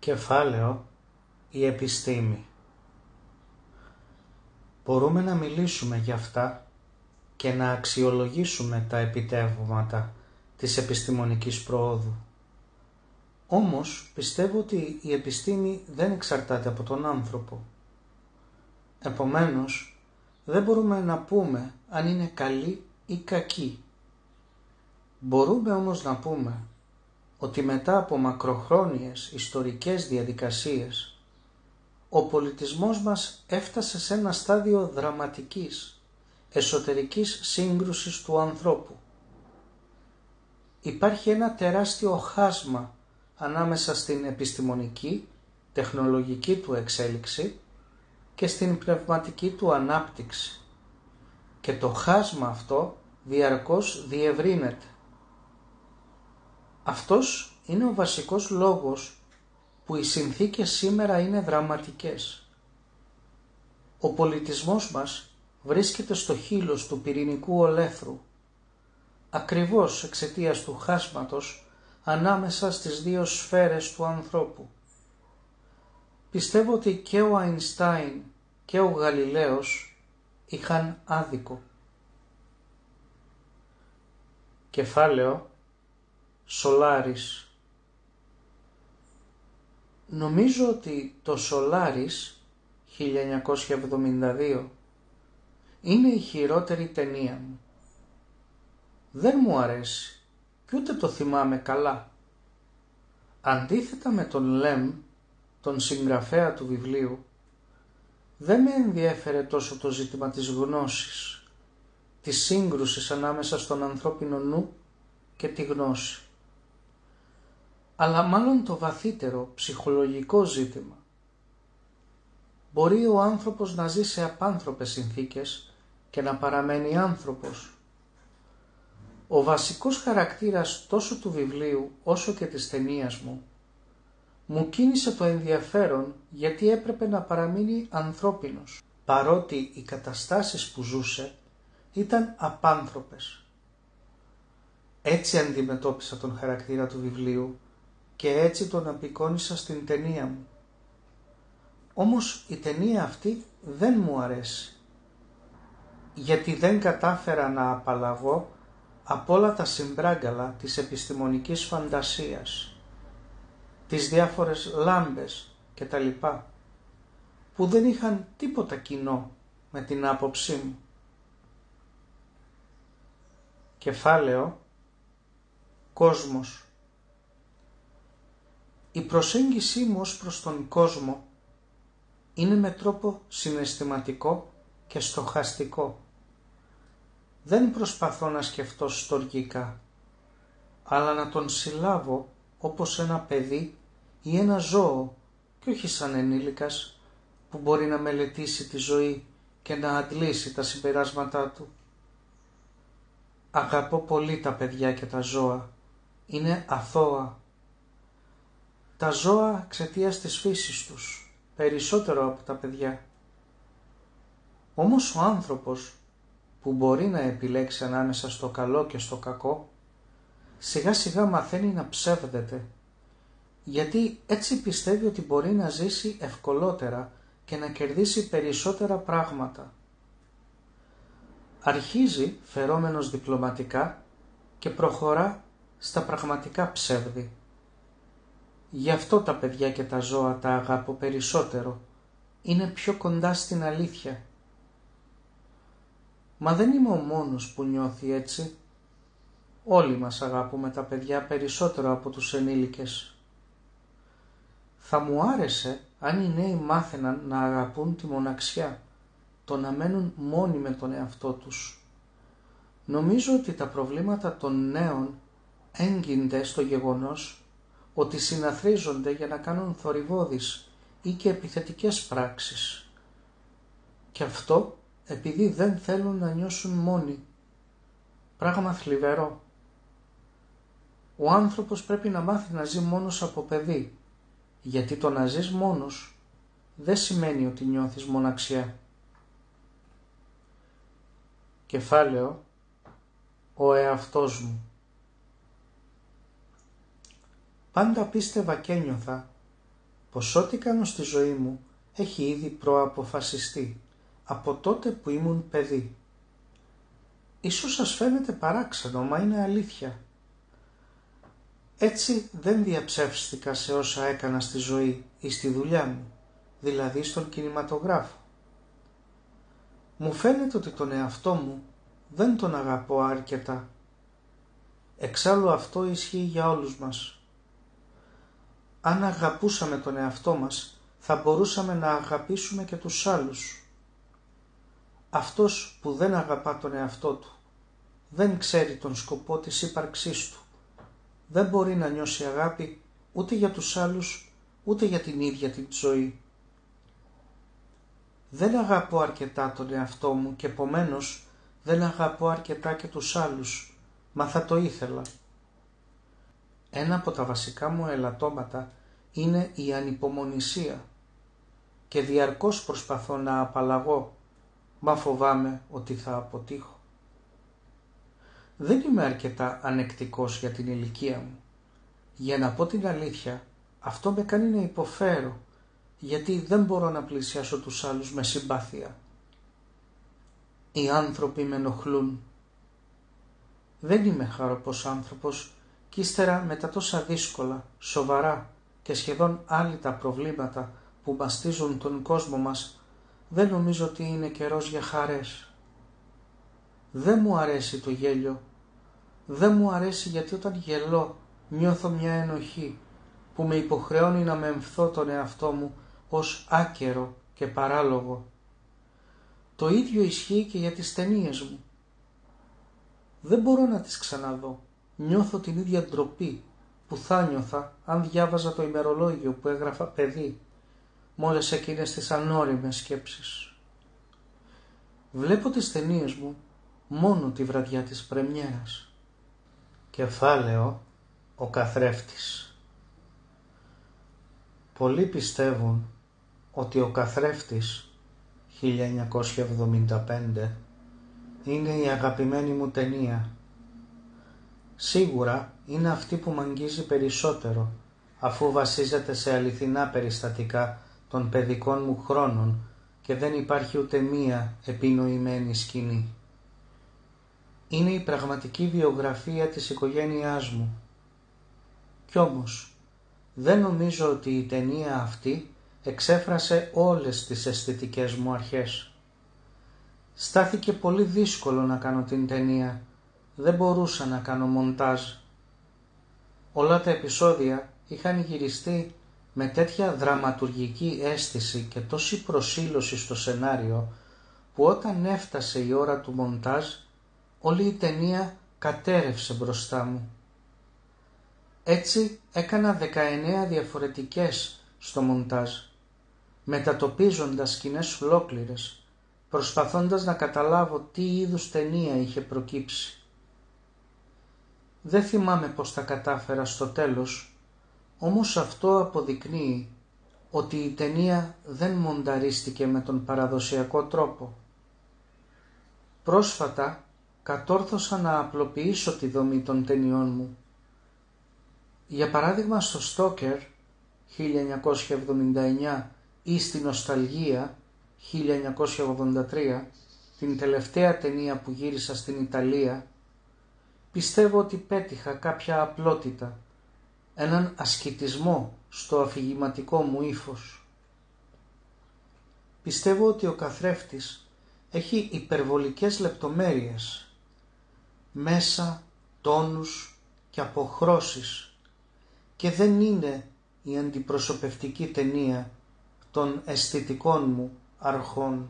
Κεφάλαιο «Η επιστήμη». Μπορούμε να μιλήσουμε για αυτά και να αξιολογήσουμε τα επιτεύγματα της επιστημονικής προόδου. Όμως πιστεύω ότι η επιστήμη δεν εξαρτάται από τον άνθρωπο. Επομένως, δεν μπορούμε να πούμε αν είναι καλή ή κακή. Μπορούμε όμως να πούμε ότι μετά από μακροχρόνιες ιστορικές διαδικασίες, ο πολιτισμός μας έφτασε σε ένα στάδιο δραματικής, εσωτερικής σύγκρουσης του ανθρώπου. Υπάρχει ένα τεράστιο χάσμα ανάμεσα στην επιστημονική, τεχνολογική του εξέλιξη και στην πνευματική του ανάπτυξη. Και το χάσμα αυτό διαρκώς διευρύνεται. Αυτός είναι ο βασικός λόγος που οι συνθήκες σήμερα είναι δραματικές. Ο πολιτισμός μας βρίσκεται στο χείλος του πυρηνικού ολέθρου, ακριβώς εξαιτίας του χάσματος ανάμεσα στις δύο σφαίρες του ανθρώπου. Πιστεύω ότι και ο Αϊνστάιν και ο Γαλιλαίος είχαν άδικο. Κεφάλαιο Σολάρις. Νομίζω ότι το Σολάρις 1972 είναι η χειρότερη ταινία μου. Δεν μου αρέσει και ούτε το θυμάμαι καλά. Αντίθετα με τον Λεμ, τον συγγραφέα του βιβλίου, δεν με ενδιέφερε τόσο το ζήτημα της γνώσης, της σύγκρουσης ανάμεσα στον ανθρώπινο νου και τη γνώση, αλλά μάλλον το βαθύτερο ψυχολογικό ζήτημα. Μπορεί ο άνθρωπος να ζει σε απάνθρωπες συνθήκες και να παραμένει άνθρωπος. Ο βασικός χαρακτήρας τόσο του βιβλίου όσο και της ταινίας μου κίνησε το ενδιαφέρον γιατί έπρεπε να παραμείνει ανθρώπινος, παρότι οι καταστάσεις που ζούσε ήταν απάνθρωπες. Έτσι αντιμετώπισα τον χαρακτήρα του βιβλίου και έτσι τον απεικόνισα στην ταινία μου. Όμως η ταινία αυτή δεν μου αρέσει, γιατί δεν κατάφερα να απαλλαγώ από όλα τα συμπράγκαλα της επιστημονικής φαντασίας, τις διάφορες λάμπες κτλ. Που δεν είχαν τίποτα κοινό με την άποψή μου. Κεφάλαιο Κόσμος. Η προσέγγιση μου ως προς τον κόσμο είναι με τρόπο συναισθηματικό και στοχαστικό. Δεν προσπαθώ να σκεφτώ στοργικά, αλλά να τον συλλάβω όπως ένα παιδί ή ένα ζώο και όχι σαν ενήλικας που μπορεί να μελετήσει τη ζωή και να αντλήσει τα συμπεράσματά του. Αγαπώ πολύ τα παιδιά και τα ζώα. Είναι αθώα. Τα ζώα εξαιτίας της φύσης τους, περισσότερο από τα παιδιά. Όμως ο άνθρωπος που μπορεί να επιλέξει ανάμεσα στο καλό και στο κακό, σιγά σιγά μαθαίνει να ψεύδεται, γιατί έτσι πιστεύει ότι μπορεί να ζήσει ευκολότερα και να κερδίσει περισσότερα πράγματα. Αρχίζει φερόμενος διπλωματικά και προχωρά στα πραγματικά ψεύδη. Γι' αυτό τα παιδιά και τα ζώα τα αγαπώ περισσότερο. Είναι πιο κοντά στην αλήθεια. Μα δεν είμαι ο μόνος που νιώθει έτσι. Όλοι μας αγαπούμε τα παιδιά περισσότερο από τους ενήλικες. Θα μου άρεσε αν οι νέοι μάθαιναν να αγαπούν τη μοναξιά, το να μένουν μόνοι με τον εαυτό τους. Νομίζω ότι τα προβλήματα των νέων έγκυνται στο γεγονός ότι συναθρίζονται για να κάνουν θορυβώδεις ή και επιθετικές πράξεις. Και αυτό επειδή δεν θέλουν να νιώσουν μόνοι. Πράγμα θλιβερό. Ο άνθρωπος πρέπει να μάθει να ζει μόνος από παιδί, γιατί το να ζεις μόνος δεν σημαίνει ότι νιώθεις μοναξιά. Κεφάλαιο Ο εαυτός μου. Πάντα πίστευα και ένιωθα πως ό,τι κάνω στη ζωή μου έχει ήδη προαποφασιστεί από τότε που ήμουν παιδί. Ίσως σας φαίνεται παράξενο, μα είναι αλήθεια. Έτσι δεν διαψεύστηκα σε όσα έκανα στη ζωή ή στη δουλειά μου, δηλαδή στον κινηματογράφο. Μου φαίνεται ότι τον εαυτό μου δεν τον αγαπώ αρκετά. Εξάλλου αυτό ισχύει για όλους μας. Αν αγαπούσαμε τον εαυτό μας, θα μπορούσαμε να αγαπήσουμε και τους άλλους. Αυτός που δεν αγαπά τον εαυτό του, δεν ξέρει τον σκοπό της ύπαρξής του. Δεν μπορεί να νιώσει αγάπη ούτε για τους άλλους, ούτε για την ίδια την ζωή. Δεν αγαπώ αρκετά τον εαυτό μου και επομένως δεν αγαπώ αρκετά και τους άλλους, μα θα το ήθελα. Ένα από τα βασικά μου ελαττώματα είναι η ανυπομονησία και διαρκώς προσπαθώ να απαλλαγώ, μα φοβάμαι ότι θα αποτύχω. Δεν είμαι αρκετά ανεκτικός για την ηλικία μου. Για να πω την αλήθεια, αυτό με κάνει να υποφέρω, γιατί δεν μπορώ να πλησιάσω τους άλλους με συμπάθεια. Οι άνθρωποι με ενοχλούν. Δεν είμαι χαροπός άνθρωπος και ύστερα μετά τόσα δύσκολα, σοβαρά και σχεδόν άλυτα προβλήματα που μαστίζουν τον κόσμο μας, δεν νομίζω ότι είναι καιρός για χαρές. Δεν μου αρέσει το γέλιο. Δεν μου αρέσει γιατί όταν γελώ νιώθω μια ενοχή που με υποχρεώνει να μεμφθώ τον εαυτό μου ως άκερο και παράλογο. Το ίδιο ισχύει και για τις ταινίες μου. Δεν μπορώ να τις ξαναδώ. Νιώθω την ίδια ντροπή που θα νιώθα αν διάβαζα το ημερολόγιο που έγραφα παιδί, με όλες εκείνες τις ανώριμες σκέψεις. Βλέπω τις ταινίες μου μόνο τη βραδιά της πρεμιέρας. Κεφάλαιο «Ο καθρέφτης». Πολλοί πιστεύουν ότι ο καθρέφτης 1975 είναι η αγαπημένη μου ταινία. Σίγουρα είναι αυτή που μ' αγγίζει περισσότερο, αφού βασίζεται σε αληθινά περιστατικά των παιδικών μου χρόνων και δεν υπάρχει ούτε μία επινοημένη σκηνή. Είναι η πραγματική βιογραφία της οικογένειάς μου. Κι όμως, δεν νομίζω ότι η ταινία αυτή εξέφρασε όλες τις αισθητικές μου αρχές. Στάθηκε πολύ δύσκολο να κάνω την ταινία. Δεν μπορούσα να κάνω μοντάζ. Όλα τα επεισόδια είχαν γυριστεί με τέτοια δραματουργική αίσθηση και τόση προσήλωση στο σενάριο, που όταν έφτασε η ώρα του μοντάζ, όλη η ταινία κατέρευσε μπροστά μου. Έτσι έκανα 19 διαφορετικές στο μοντάζ, μετατοπίζοντας σκηνές ολόκληρες, προσπαθώντας να καταλάβω τι είδους ταινία είχε προκύψει. Δεν θυμάμαι πως τα κατάφερα στο τέλος, όμως αυτό αποδεικνύει ότι η ταινία δεν μονταρίστηκε με τον παραδοσιακό τρόπο. Πρόσφατα κατόρθωσα να απλοποιήσω τη δομή των ταινιών μου. Για παράδειγμα στο Στόκερ 1979 ή στη Νοσταλγία 1983, την τελευταία ταινία που γύρισα στην Ιταλία, πιστεύω ότι πέτυχα κάποια απλότητα, έναν ασκητισμό στο αφηγηματικό μου ύφος. Πιστεύω ότι ο καθρέφτης έχει υπερβολικές λεπτομέρειες, μέσα, τόνους και αποχρώσεις και δεν είναι η αντιπροσωπευτική ταινία των αισθητικών μου αρχών.